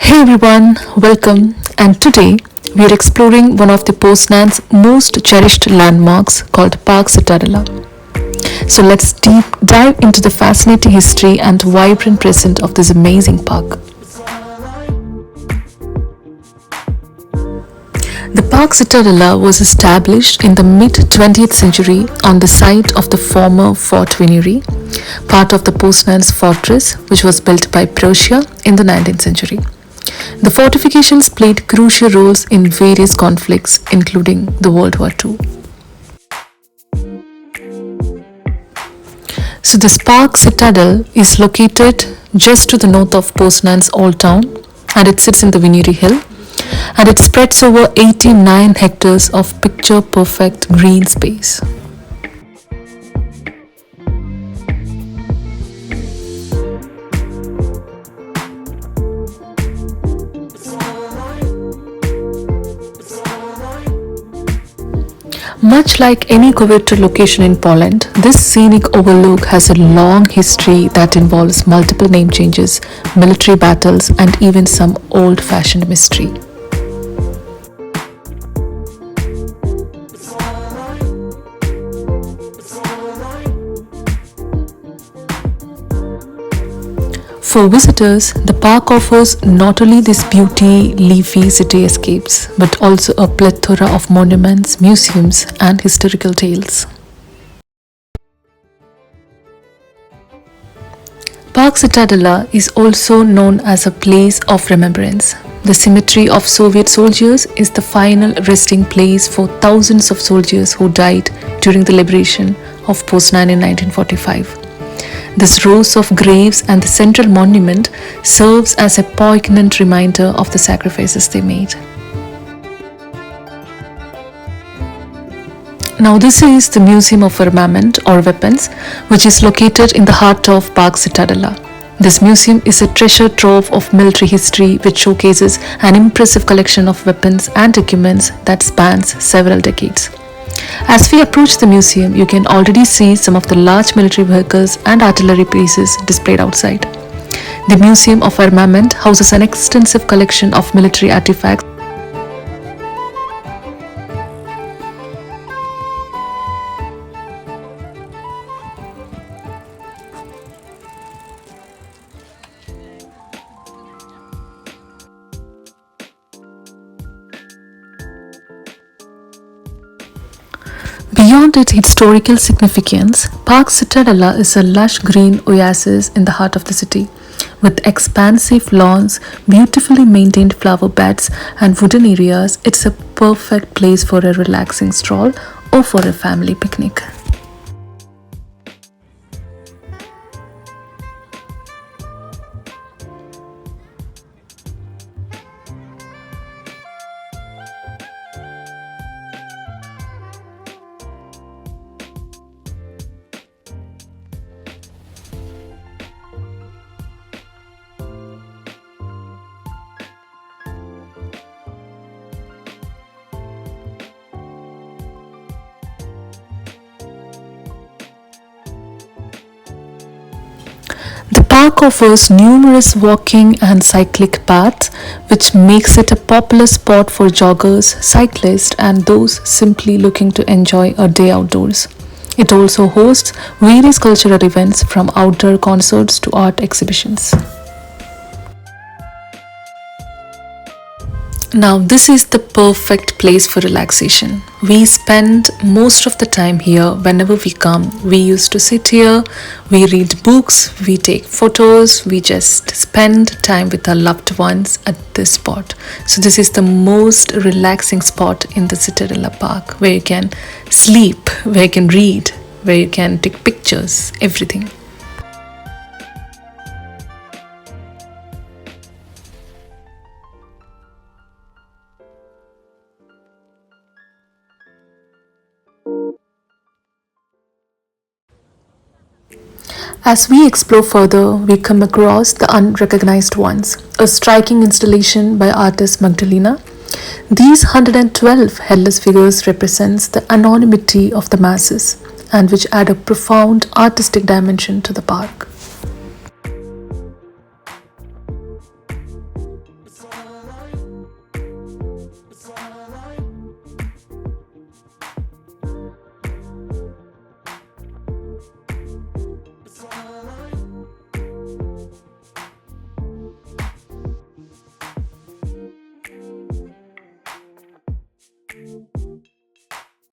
Hey everyone, welcome. And today we are exploring one of the Poznan's most cherished landmarks called Park Cytadela. So let's deep dive into the fascinating history and vibrant present of this amazing park. The Park Cytadela was established in the mid 20th century on the site of the former Fort Greenery, part of the Poznan's fortress, which was built by Prussia in the 19th century. The fortifications played crucial roles in various conflicts, including the World War II. So this Park Citadel is located just to the north of Poznan's Old Town, and it sits in the Greenery Hill, and it spreads over 89 hectares of picture-perfect green space. Much like any coveted location in Poland, this scenic overlook has a long history that involves multiple name changes, military battles, and even some old-fashioned mystery. For visitors, the park offers not only this beauty, leafy cityscapes, but also a plethora of monuments, museums, and historical tales. Park Cytadela is also known as a place of remembrance. The cemetery of Soviet soldiers is the final resting place for thousands of soldiers who died during the liberation of Poznan in 1945. This rows of graves and the central monument serves as a poignant reminder of the sacrifices they made. Now this is the Museum of Armament or Weapons, which is located in the heart of Park Cytadela. This museum is a treasure trove of military history which showcases an impressive collection of weapons and equipments that spans several decades. As we approach the museum, you can already see some of the large military vehicles and artillery pieces displayed outside. The Museum of Armament houses an extensive collection of military artifacts. Beyond its historical significance, Park Cytadela is a lush green oasis in the heart of the city. With expansive lawns, beautifully maintained flower beds, and wooden areas, it's a perfect place for a relaxing stroll or for a family picnic. The park offers numerous walking and cyclic paths, which makes it a popular spot for joggers, cyclists, and those simply looking to enjoy a day outdoors. It also hosts various cultural events from outdoor concerts to art exhibitions. Now, this is the perfect place for relaxation. We spend most of the time here whenever we come. We used to sit here, we read books, we take photos, we just spend time with our loved ones at this spot. So this is the most relaxing spot in the Citadela Park, where you can sleep, where you can read, where you can take pictures, everything. As we explore further, we come across the unrecognized ones, a striking installation by artist Magdalena. These 112 headless figures represents the anonymity of the masses and which add a profound artistic dimension to the park.